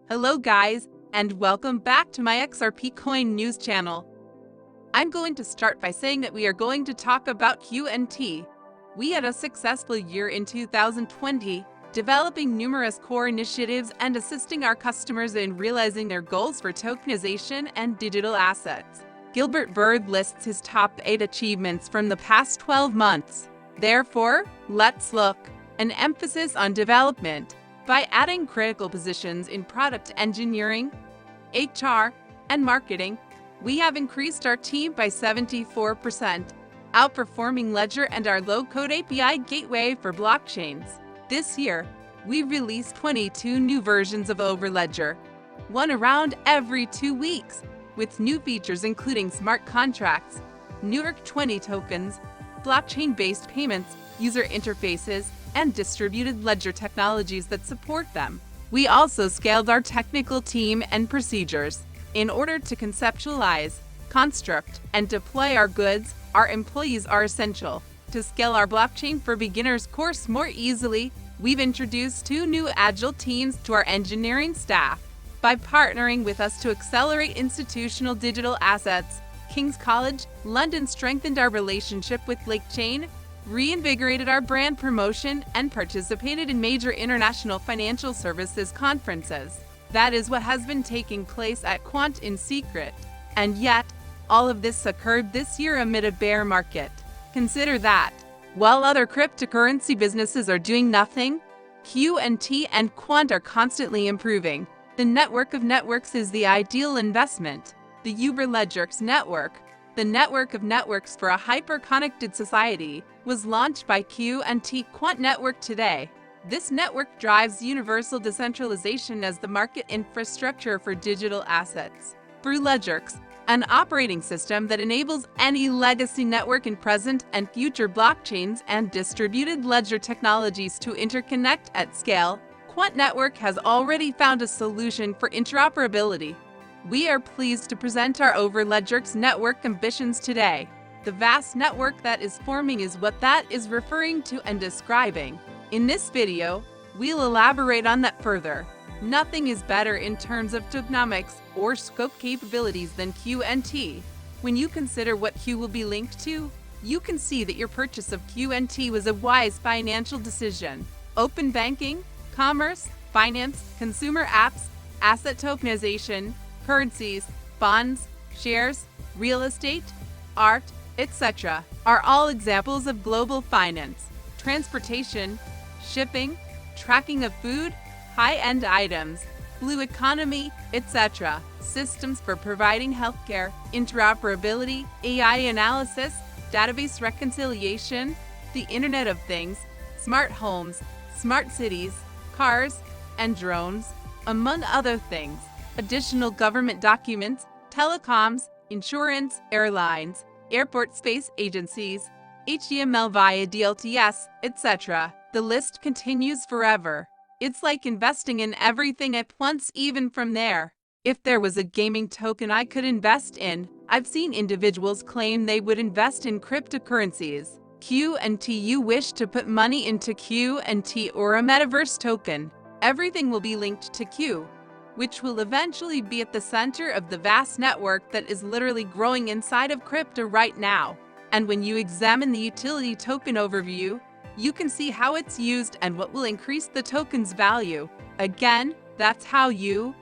Hello guys, and welcome back to my XRP Coin News channel. I'm going to start by saying that we are going to talk about Quant. We had a successful year in 2020, developing numerous core initiatives and assisting our customers in realizing their goals for tokenization and digital assets. Gilbert Bird lists his top 8 achievements from the past 12 months. Therefore, let's look. An emphasis on development. By adding critical positions in product engineering, HR, and marketing, we have increased our team by 74%, outperforming Ledger and our low-code API gateway for blockchains. This year, we released 22 new versions of Ledger, one around every 2 weeks, with new features including smart contracts, New York 20 tokens, blockchain-based payments, user interfaces, and distributed ledger technologies that support them. We also scaled our technical team and procedures. In order to conceptualize, construct, and deploy our goods, our employees are essential. To scale our blockchain for beginners course more easily, we've introduced 2 new agile teams to our engineering staff. By partnering with us to accelerate institutional digital assets, King's College London strengthened our relationship with LakeChain, reinvigorated our brand promotion, and participated in major international financial services conferences. That is what has been taking place at Quant in secret. And yet, all of this occurred this year amid a bear market. Consider that, while other cryptocurrency businesses are doing nothing, Quant and Quant are constantly improving. The network of networks is the ideal investment. The Ledger's network, the network of networks for a hyper-connected society, was launched by Quant Network today. This network drives universal decentralization as the market infrastructure for digital assets. Through Ledger's, an operating system that enables any legacy network in present and future blockchains and distributed ledger technologies to interconnect at scale, Quant Network has already found a solution for interoperability. We are pleased to present our Ledger's network ambitions today. The vast network that is forming is what that is referring to and describing. In this video, we'll elaborate on that further. Nothing is better in terms of tokenomics or scope capabilities than Quant. When you consider what Q will be linked to, you can see that your purchase of Quant was a wise financial decision. Open banking, commerce, finance, consumer apps, asset tokenization, currencies, bonds, shares, real estate, art, etc. are all examples of global finance. Transportation, shipping, tracking of food, high-end items, blue economy, etc. Systems for providing healthcare, interoperability, AI analysis, database reconciliation, the Internet of Things, smart homes, smart cities, cars, and drones, among other things. Additional government documents, telecoms, insurance, airlines, airport space agencies, HTML via DLTS, etc. The list continues forever. It's like investing in everything at once. Even from there. If there was a gaming token I could invest in, I've seen individuals claim they would invest in cryptocurrencies. Quant. You wish to put money into Quant or a metaverse token. Everything will be linked to Q, which will eventually be at the center of the vast network that is literally growing inside of crypto right now. And when you examine the utility token overview, you can see how it's used and what will increase the token's value. Again, that's how you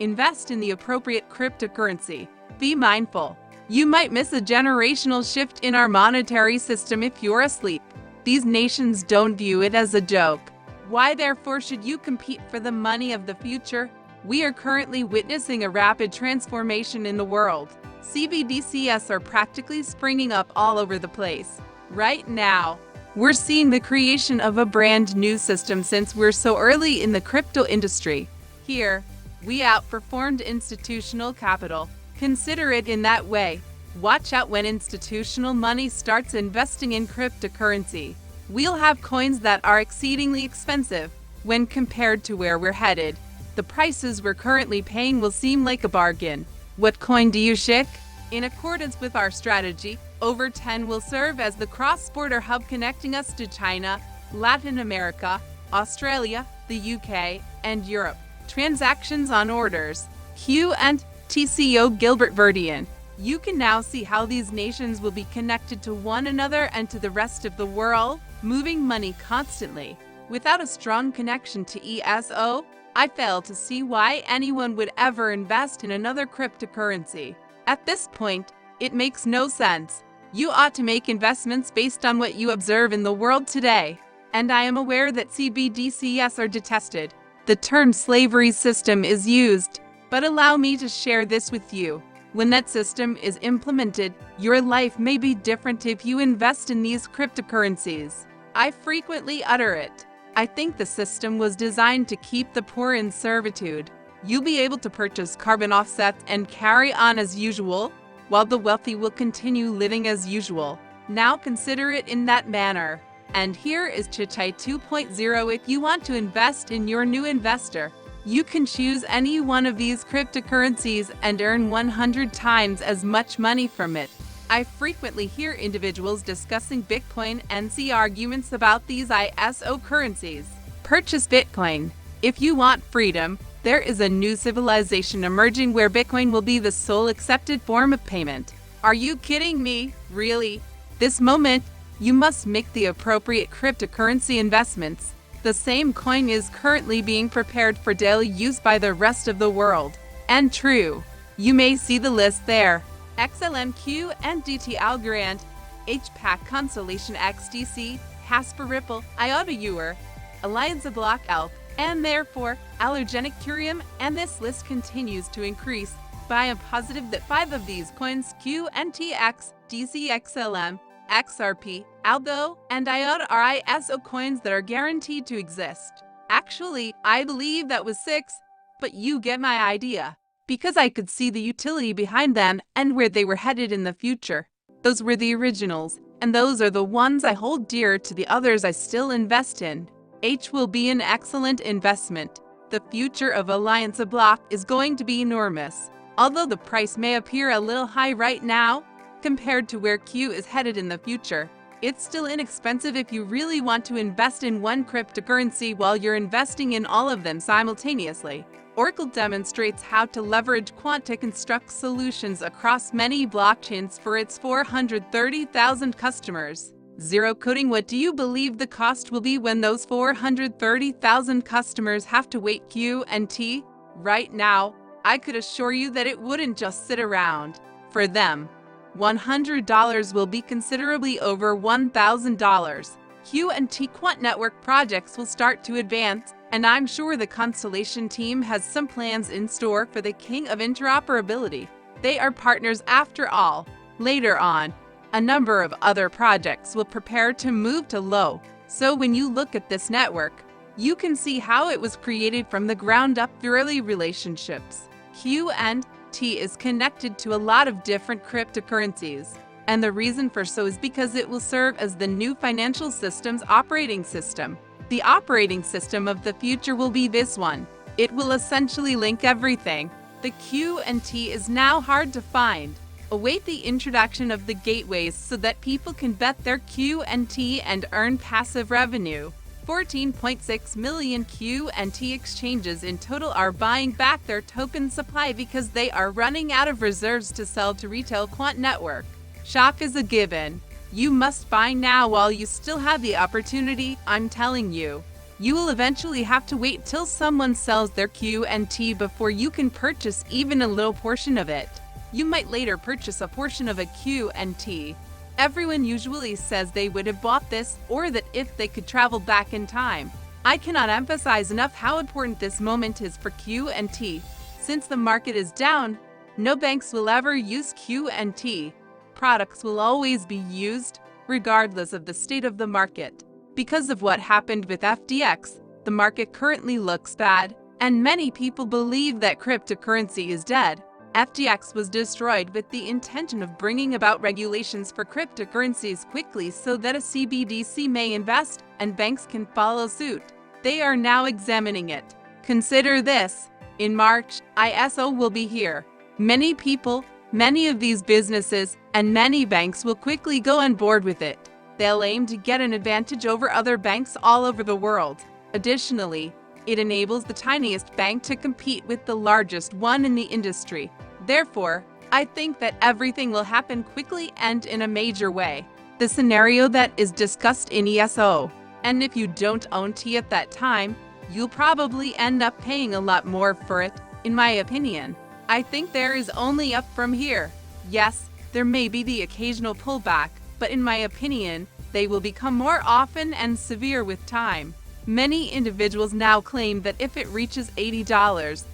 invest in the appropriate cryptocurrency. Be mindful. You might miss a generational shift in our monetary system if you're asleep. These nations don't view it as a joke. Why therefore should you compete for the money of the future? We are currently witnessing a rapid transformation in the world. CBDCs are practically springing up all over the place. Right now, we're seeing the creation of a brand new system since we're so early in the crypto industry. Here, we outperformed institutional capital. Consider it in that way. Watch out when institutional money starts investing in cryptocurrency. We'll have coins that are exceedingly expensive. When compared to where we're headed, the prices we're currently paying will seem like a bargain. What coin do you shake? In accordance with our strategy, Over 10 will serve as the cross-border hub connecting us to China, Latin America, Australia, the UK, and Europe. transactions on orders. Q&T CEO Gilbert Verdian. You can now see how these nations will be connected to one another and to the rest of the world, moving money constantly. Without a strong connection to ESO, I fail to see why anyone would ever invest in another cryptocurrency. At this point, it makes no sense. You ought to make investments based on what you observe in the world today. And I am aware that CBDCs are detested. The term slavery system is used, but allow me to share this with you. When that system is implemented, your life may be different if you invest in these cryptocurrencies. I frequently utter it. I think the system was designed to keep the poor in servitude. You'll be able to purchase carbon offsets and carry on as usual, while the wealthy will continue living as usual. Now consider it in that manner. And here is Chichai 2.0 if you want to invest in your new investor. You can choose any one of these cryptocurrencies and earn 100 times as much money from it. I frequently hear individuals discussing Bitcoin and see arguments about these ISO currencies. Purchase Bitcoin. If you want freedom, there is a new civilization emerging where Bitcoin will be the sole accepted form of payment. Are you kidding me? Really? This moment, you must make the appropriate cryptocurrency investments. The same coin is currently being prepared for daily use by the rest of the world. And true, you may see the list there. XLMQ and DT Algorand, HPAC Constellation XDC, Hasper Ripple, IOTA Ewer, Alliance of Block Elf, and therefore Allergenic Curium, and this list continues to increase. I am positive that 5 of these coins, QNTX, DCXLM, XRP, Algo, and IOTA are ISO coins that are guaranteed to exist. Actually, I believe that was 6, but you get my idea. Because I could see the utility behind them and where they were headed in the future. Those were the originals, and those are the ones I hold dear to the others I still invest in. H will be an excellent investment. The future of Alliance of Block is going to be enormous. Although the price may appear a little high right now, compared to where Q is headed in the future, it's still inexpensive if you really want to invest in one cryptocurrency while you're investing in all of them simultaneously. Oracle demonstrates how to leverage Quant to construct solutions across many blockchains for its 430,000 customers. Zero coding. What do you believe the cost will be when those 430,000 customers have to wait Q&T? Right now, I could assure you that it wouldn't just sit around. For them, $100 will be considerably over $1,000. Q&T Quant network projects will start to advance, and I'm sure the Constellation team has some plans in store for the king of interoperability. They are partners after all. Later on, a number of other projects will prepare to move to low. So when you look at this network, you can see how it was created from the ground up through early relationships. Q&T is connected to a lot of different cryptocurrencies. And the reason for so is because it will serve as the new financial system's operating system. The operating system of the future will be this one. It will essentially link everything. The Q&T is now hard to find. Await the introduction of the gateways so that people can bet their Q&T and earn passive revenue. 14.6 million Q&T exchanges in total are buying back their token supply because they are running out of reserves to sell to retail Quant network. Shock is a given. You must buy now while you still have the opportunity, I'm telling you. You will eventually have to wait till someone sells their Q&T before you can purchase even a little portion of it. You might later purchase a portion of a Q&T. Everyone usually says they would have bought this or that if they could travel back in time. I cannot emphasize enough how important this moment is for Q&T. Since the market is down, no banks will ever use Q&T. Products will always be used, regardless of the state of the market. Because of what happened with FTX, the market currently looks bad, and many people believe that cryptocurrency is dead. FTX was destroyed with the intention of bringing about regulations for cryptocurrencies quickly so that a CBDC may invest and banks can follow suit. They are now examining it. Consider this. In March, ISO will be here. Many people, many of these businesses, and many banks will quickly go on board with it. They'll aim to get an advantage over other banks all over the world. Additionally, It enables the tiniest bank to compete with the largest one in the industry. Therefore, I think that everything will happen quickly and in a major way. The scenario that is discussed in ESO. And if you don't own tea at that time, you'll probably end up paying a lot more for it, in my opinion. I think there is only up from here. Yes, there may be the occasional pullback, but in my opinion, they will become more often and severe with time. Many individuals now claim that if it reaches $80,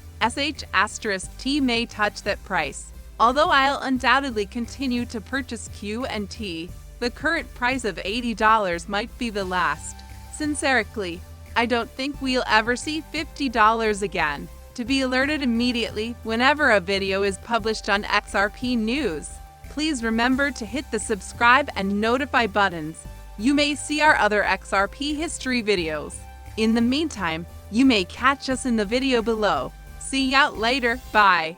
*T may touch that price. Although I'll undoubtedly continue to purchase Q&T, the current price of $80 might be the last. Sincerely, I don't think we'll ever see $50 again. To be alerted immediately whenever a video is published on XRP News, please remember to hit the subscribe and notify buttons. You may see our other XRP history videos. In the meantime, you may catch us in the video below. See you out later. Bye.